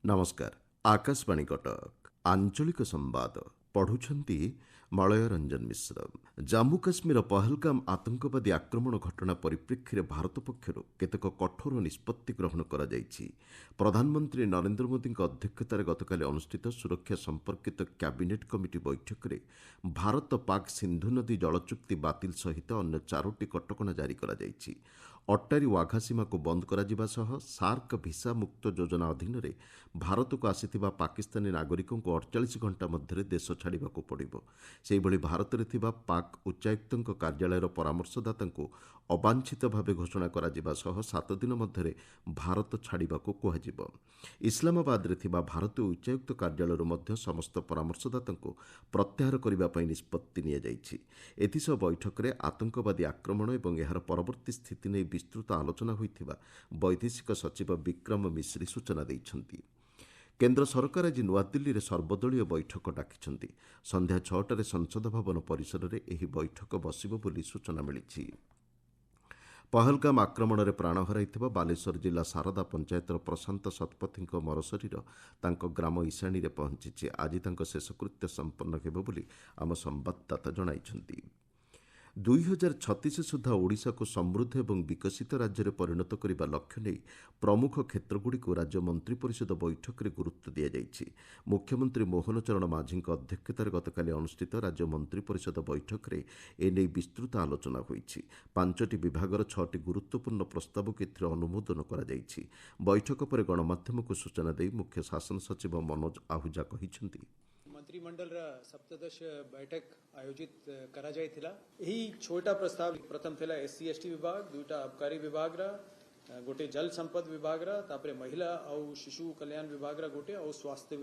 ନମସ୍କାର। ଆକାଶବାଣୀ କଟକ ଆଞ୍ଚଳିକ ସମ୍ବାଦ ପଢ଼ୁଛନ୍ତି ମଳୟ ରଞ୍ଜନ ମିଶ୍ର। ଜାମ୍ମୁ କାଶ୍ମୀର ପହଲଗାମ ଆତଙ୍କବାଦୀ ଆକ୍ରମଣ ଘଟଣା ପରିପ୍ରେକ୍ଷୀରେ ଭାରତ ପକ୍ଷରୁ କେତେକ କଠୋର ନିଷ୍ପତ୍ତି ଗ୍ରହଣ କରାଯାଇଛି। ପ୍ରଧାନମନ୍ତ୍ରୀ ନରେନ୍ଦ୍ର ମୋଦିଙ୍କ ଅଧ୍ୟକ୍ଷତାରେ ଗତକାଲି ଅନୁଷ୍ଠିତ ସୁରକ୍ଷା ସମ୍ପର୍କିତ କ୍ୟାବିନେଟ୍ କମିଟି ବୈଠକରେ ଭାରତ ପାକ୍ ସିନ୍ଧୁ ନଦୀ ଜଳ ଚୁକ୍ତି ବାତିଲ ସହିତ ଅନ୍ୟ 4ଟି କଟକଣା ଜାରି କରାଯାଇଛି। ଅଟ୍ଟାରୀ ୱାଘା ସୀମାକୁ ବନ୍ଦ କରାଯିବା ସହ ସାର୍କ ଭିସା ମୁକ୍ତ ଯୋଜନା ଅଧୀନରେ ଭାରତକୁ ଆସିଥିବା ପାକିସ୍ତାନୀ ନାଗରିକଙ୍କୁ 48 ଘଣ୍ଟା ମଧ୍ୟରେ ଦେଶ ଛାଡ଼ିବାକୁ ପଡ଼ିବ। ସେହିଭଳି ଭାରତରେ ଥିବା ପାକ୍ ଉଚ୍ଚାୟୁକ୍ତଙ୍କ କାର୍ଯ୍ୟାଳୟର ପରାମର୍ଶଦାତାଙ୍କୁ ଅବାଞ୍ଛିତ ଭାବେ ଘୋଷଣା କରାଯିବା ସହ 7 ଦିନ ମଧ୍ୟରେ ଭାରତ ଛାଡ଼ିବାକୁ କୁହାଯିବ। ଇସଲାମାବାଦରେ ଥିବା ଭାରତୀୟ ଉଚ୍ଚାୟୁକ୍ତ କାର୍ଯ୍ୟାଳୟରୁ ମଧ୍ୟ ସମସ୍ତ ପରାମର୍ଶଦାତାଙ୍କୁ ପ୍ରତ୍ୟାହାର କରିବା ପାଇଁ ନିଷ୍ପତ୍ତି ନିଆଯାଇଛି। ଏଥିସହ ବୈଠକରେ ଆତଙ୍କବାଦୀ ଆକ୍ରମଣ ଏବଂ ଏହାର ପରବର୍ତ୍ତୀ ସ୍ଥିତି ନେଇ ବିସ୍ତୃତ ଆଲୋଚନା ହୋଇଥିବା ବୈଦେଶିକ ସଚିବ ବିକ୍ରମ ମିଶ୍ରି ସୂଚନା ଦେଇଛନ୍ତି। କେନ୍ଦ୍ର ସରକାର ଆଜି ନୂଆଦିଲ୍ଲୀରେ ସର୍ବଦଳୀୟ ବୈଠକ ଡାକିଛନ୍ତି। ସନ୍ଧ୍ୟା 6ଟାରେ ସଂସଦ ଭବନ ପରିସରରେ ଏହି ବୈଠକ ବସିବ ବୋଲି ସୂଚନା ମିଳିଛି। ପହଲଗାମ ଆକ୍ରମଣରେ ପ୍ରାଣ ହରାଇଥିବା ବାଲେଶ୍ୱର ଜିଲ୍ଲା ସାରଦା ପଞ୍ଚାୟତର ପ୍ରଶାନ୍ତ ଶତପଥୀଙ୍କ ମରଶରୀର ତାଙ୍କ ଗ୍ରାମ ଇଶାଣୀରେ ପହଞ୍ଚିଛି। ଆଜି ତାଙ୍କ ଶେଷକୃତ୍ୟ ସମ୍ପନ୍ନ ହେବ ବୋଲି ଆମ ସମ୍ବାଦଦାତା ଜଣାଇଛନ୍ତି। 2036 ସୁଦ୍ଧା ଓଡ଼ିଶାକୁ ସମୃଦ୍ଧ ଏବଂ ବିକଶିତ ରାଜ୍ୟରେ ପରିଣତ କରିବା ଲକ୍ଷ୍ୟ ନେଇ ପ୍ରମୁଖ କ୍ଷେତ୍ରଗୁଡ଼ିକୁ ରାଜ୍ୟ ମନ୍ତ୍ରିପରିଷଦ ବୈଠକରେ ଗୁରୁତ୍ୱ ଦିଆଯାଇଛି। ମୁଖ୍ୟମନ୍ତ୍ରୀ ମୋହନ ଚରଣ ମାଝୀଙ୍କ ଅଧ୍ୟକ୍ଷତାରେ ଗତକାଲି ଅନୁଷ୍ଠିତ ରାଜ୍ୟ ମନ୍ତ୍ରିପରିଷଦ ବୈଠକରେ ଏନେଇ ବିସ୍ତୃତ ଆଲୋଚନା ହୋଇଛି। 5ଟି ବିଭାଗର 6ଟି ଗୁରୁତ୍ୱପୂର୍ଣ୍ଣ ପ୍ରସ୍ତାବକୁ ଏଥିରେ ଅନୁମୋଦନ କରାଯାଇଛି। ବୈଠକ ପରେ ଗଣମାଧ୍ୟମକୁ ସୂଚନା ଦେଇ ମୁଖ୍ୟ ଶାସନ ସଚିବ ମନୋଜ ଆହୁଜା କହିଛନ୍ତି, मंत्रिमंडल सप्तदश बैठक आयोजित करा जाइथिला। यही छोटा प्रस्ताव प्रथम थिला एससी एसटी विभाग, दुईटा आबकारी विभाग गोटे जल संपद विभाग तापरे महिला और शिशु कल्याण विभाग गोटे और स्वास्थ्य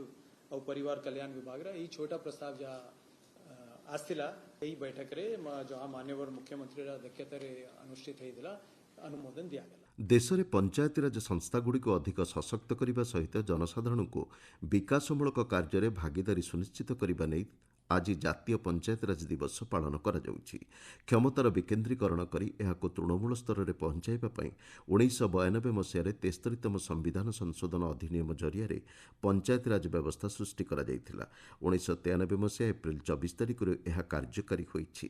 और परिवार कल्याण विभाग यही छोटा प्रस्ताव जहाँ आसला यही बैठक रे जहाँ मान्यवर मुख्यमंत्री अध्यक्षतार अनुष्ठित होता अनुमोदन दिगला। ଦେଶରେ ପଞ୍ଚାୟତିରାଜ ସଂସ୍ଥାଗୁଡ଼ିକୁ ଅଧିକ ସଶକ୍ତ କରିବା ସହିତ ଜନସାଧାରଣଙ୍କୁ ବିକାଶମୂଳକ କାର୍ଯ୍ୟରେ ଭାଗିଦାରୀ ସୁନିଶ୍ଚିତ କରିବା ନେଇ ଆଜି ଜାତୀୟ ପଞ୍ଚାୟତିରାଜ ଦିବସ ପାଳନ କରାଯାଉଛି। କ୍ଷମତାର ବିକେନ୍ଦ୍ରୀକରଣ କରି ଏହାକୁ ତୃଣମୂଳ ସ୍ତରରେ ପହଞ୍ଚାଇବା ପାଇଁ 1992 ମସିହାରେ 73ତମ ସମ୍ବିଧାନ ସଂଶୋଧନ ଅଧିନିୟମ ଜରିଆରେ ପଞ୍ଚାୟତିରାଜ ବ୍ୟବସ୍ଥା ସୃଷ୍ଟି କରାଯାଇଥିଲା। 1993 ମସିହା ଏପ୍ରିଲ 24 ତାରିଖରୁ ଏହା କାର୍ଯ୍ୟକାରୀ ହୋଇଛି।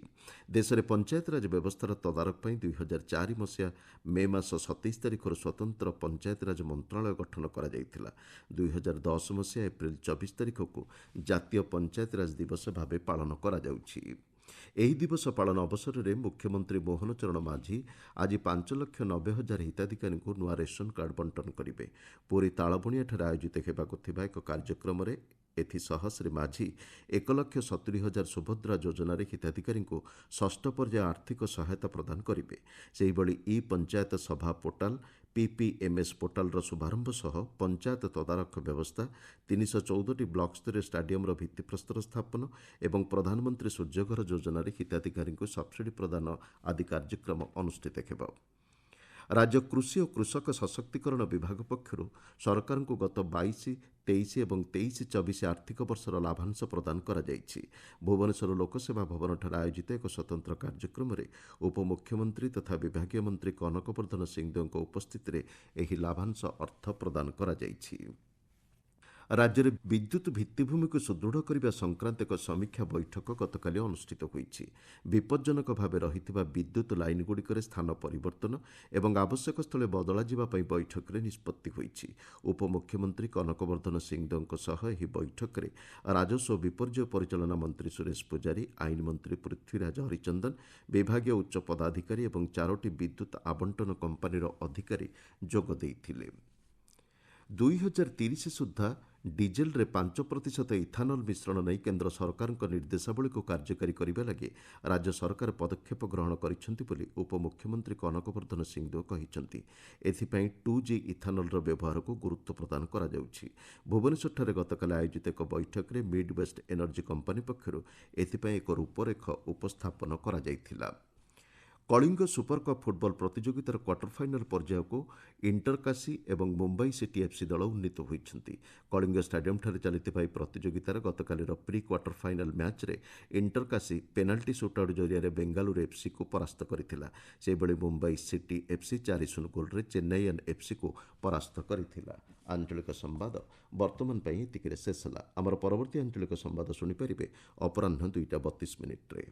ଦେଶରେ ପଞ୍ଚାୟତିରାଜ ବ୍ୟବସ୍ଥାର ତଦାରଖ ପାଇଁ 2004 ମସିହା ମେ ମାସ 27 ତାରିଖରୁ ସ୍ୱତନ୍ତ୍ର ପଞ୍ଚାୟତିରାଜ ମନ୍ତ୍ରଣାଳୟ ଗଠନ କରାଯାଇଥିଲା। 2010 ମସିହା ଏପ୍ରିଲ 24 ତାରିଖକୁ ଜାତୀୟ ପଞ୍ଚାୟତିରାଜ ଦିବସ ଭାବେ ପାଳନ କରାଯାଉଛି। ଏହି ଦିବସ ପାଳନ ଅବସରରେ ମୁଖ୍ୟମନ୍ତ୍ରୀ ମୋହନ ଚରଣ ମାଝୀ ଆଜି 5,90,000 ହିତାଧିକାରୀଙ୍କୁ ନୂଆ ରେସନ କାର୍ଡ ବଣ୍ଟନ କରିବେ। ପୁରୀ ତାଳବଣିଆଠାରେ ଆୟୋଜିତ ହେବାକୁ ଥିବା ଏକ କାର୍ଯ୍ୟକ୍ରମରେ ଏଥିସହ ଶ୍ରୀ ମାଝୀ 1,70,000 ସୁଭଦ୍ରା ଯୋଜନାରେ ହିତାଧିକାରୀଙ୍କୁ ଷଷ୍ଠ ପର୍ଯ୍ୟାୟ ଆର୍ଥିକ ସହାୟତା ପ୍ରଦାନ କରିବେ। ସେହିଭଳି ଇ ପଞ୍ଚାୟତ ସଭା ପୋର୍ଟାଲ PPMS ପୋର୍ଟାଲର ଶୁଭାରମ୍ଭ ସହ ପଞ୍ଚାୟତ ତଦାରଖ ବ୍ୟବସ୍ଥା, 314ଟି ବ୍ଲକସ୍ତରୀୟ ଷ୍ଟାଡିୟମର ଭିତ୍ତିପ୍ରସ୍ତର ସ୍ଥାପନ ଏବଂ ପ୍ରଧାନମନ୍ତ୍ରୀ ସୂର୍ଯ୍ୟଘର ଯୋଜନାରେ ହିତାଧିକାରୀଙ୍କୁ ସବ୍ସିଡି ପ୍ରଦାନ ଆଦି କାର୍ଯ୍ୟକ୍ରମ ଅନୁଷ୍ଠିତ ହେବ। ରାଜ୍ୟ କୃଷି ଓ କୃଷକ ସଶକ୍ତିକରଣ ବିଭାଗ ପକ୍ଷରୁ ସରକାରଙ୍କୁ ଗତ 22-23 ଏବଂ 23-24 ଆର୍ଥିକ ବର୍ଷର ଲାଭାଂଶ ପ୍ରଦାନ କରାଯାଇଛି। ଭୁବନେଶ୍ୱର ଲୋକସେବା ଭବନଠାରେ ଆୟୋଜିତ ଏକ ସ୍ୱତନ୍ତ୍ର କାର୍ଯ୍ୟକ୍ରମରେ ଉପମୁଖ୍ୟମନ୍ତ୍ରୀ ତଥା ବିଭାଗୀୟ ମନ୍ତ୍ରୀ କନକ ବର୍ଦ୍ଧନ ସିଂହଦେଓଙ୍କ ଉପସ୍ଥିତିରେ ଏହି ଲାଭାଂଶ ଅର୍ଥ ପ୍ରଦାନ କରାଯାଇଛି। ରାଜ୍ୟରେ ବିଦ୍ୟୁତ୍ ଭିତ୍ତିଭୂମିକୁ ସୁଦୃଢ଼ କରିବା ସଂକ୍ରାନ୍ତ ଏକ ସମୀକ୍ଷା ବୈଠକ ଗତକାଲି ଅନୁଷ୍ଠିତ ହୋଇଛି। ବିପଜ୍ଜନକ ଭାବେ ରହିଥିବା ବିଦ୍ୟୁତ୍ ଲାଇନ୍ଗୁଡ଼ିକରେ ସ୍ଥାନ ପରିବର୍ତ୍ତନ ଏବଂ ଆବଶ୍ୟକ ସ୍ଥଳେ ବଦଳାଯିବା ପାଇଁ ବୈଠକରେ ନିଷ୍ପତ୍ତି ହୋଇଛି। ଉପମୁଖ୍ୟମନ୍ତ୍ରୀ କନକ ବର୍ଦ୍ଧନ ସିଂହଦେଓଙ୍କ ସହ ଏହି ବୈଠକରେ ରାଜସ୍ୱ ଓ ବିପର୍ଯ୍ୟୟ ପରିଚାଳନା ମନ୍ତ୍ରୀ ସୁରେଶ ପୂଜାରୀ, ଆଇନ ମନ୍ତ୍ରୀ ପୃଥ୍ୱୀରାଜ ହରିଚନ୍ଦନ, ବିଭାଗୀୟ ଉଚ୍ଚ ପଦାଧିକାରୀ ଏବଂ 4ଟି ବିଦ୍ୟୁତ୍ ଆବଣ୍ଟନ କମ୍ପାନୀର ଅଧିକାରୀ ଯୋଗ ଦେଇଥିଲେ। 2030 ସୁଦ୍ଧା ଡିଜେଲରେ 5% ଇଥାନଲ ମିଶ୍ରଣ ନେଇ କେନ୍ଦ୍ର ସରକାରଙ୍କ ନିର୍ଦ୍ଦେଶାବଳୀକୁ କାର୍ଯ୍ୟକାରୀ କରିବା ଲାଗି ରାଜ୍ୟ ସରକାର ପଦକ୍ଷେପ ଗ୍ରହଣ କରିଛନ୍ତି ବୋଲି ଉପମୁଖ୍ୟମନ୍ତ୍ରୀ କନକ ବର୍ଦ୍ଧନ ସିଂହଦେଓ କହିଛନ୍ତି। ଏଥିପାଇଁ 2G ଇଥାନଲର ବ୍ୟବହାରକୁ ଗୁରୁତ୍ୱ ପ୍ରଦାନ କରାଯାଉଛି। ଭୁବନେଶ୍ୱରଠାରେ ଗତକାଲି ଆୟୋଜିତ ଏକ ବୈଠକରେ ମିଡ୍ ୱେଷ୍ଟ ଏନର୍ଜି କମ୍ପାନୀ ପକ୍ଷରୁ ଏଥିପାଇଁ ଏକ ରୂପରେଖ ଉପସ୍ଥାପନ କରାଯାଇଥିଲା। କଳିଙ୍ଗ ସୁପର କପ୍ ଫୁଟବଲ ପ୍ରତିଯୋଗିତାର କ୍ୱାର୍ଟର ଫାଇନାଲ ପର୍ଯ୍ୟାୟକୁ ଇଣ୍ଟରକାସି ଏବଂ ମୁମ୍ବାଇ ସିଟି ଏଫ୍ସି ଦଳ ଉନ୍ନୀତ ହୋଇଛନ୍ତି। କଳିଙ୍ଗ ଷ୍ଟାଡିୟମଠାରେ ଚାଲିଥିବା ଏହି ପ୍ରତିଯୋଗିତାର ଗତକାଲିର ପ୍ରି କ୍ୱାର୍ଟର ଫାଇନାଲ ମ୍ୟାଚ୍ରେ ଇଣ୍ଟରକାସି ପେନାଲ୍ଟି ସୁଟ୍ଆଉଟ୍ ଜରିଆରେ ବେଙ୍ଗାଲୁରୁ ଏଫ୍ସିକୁ ପରାସ୍ତ କରିଥିଲା। ସେହିଭଳି ମୁମ୍ବାଇ ସିଟି ଏଫ୍ସି 4-0 ଗୋଲ୍ରେ ଚେନ୍ନାଇଆନ୍ ଏଫ୍ସିକୁ ପରାସ୍ତ କରିଥିଲା। ଆଞ୍ଚଳିକ ସମ୍ବାଦ ବର୍ତ୍ତମାନ ପାଇଁ ଏତିକିରେ ଶେଷ ହେଲା। ଆମର ପରବର୍ତ୍ତୀ ଆଞ୍ଚଳିକ ସମ୍ବାଦ ଶୁଣିପାରିବେ ଅପରାହ୍ନ 2ଟା 32 ମିନିଟ୍ରେ।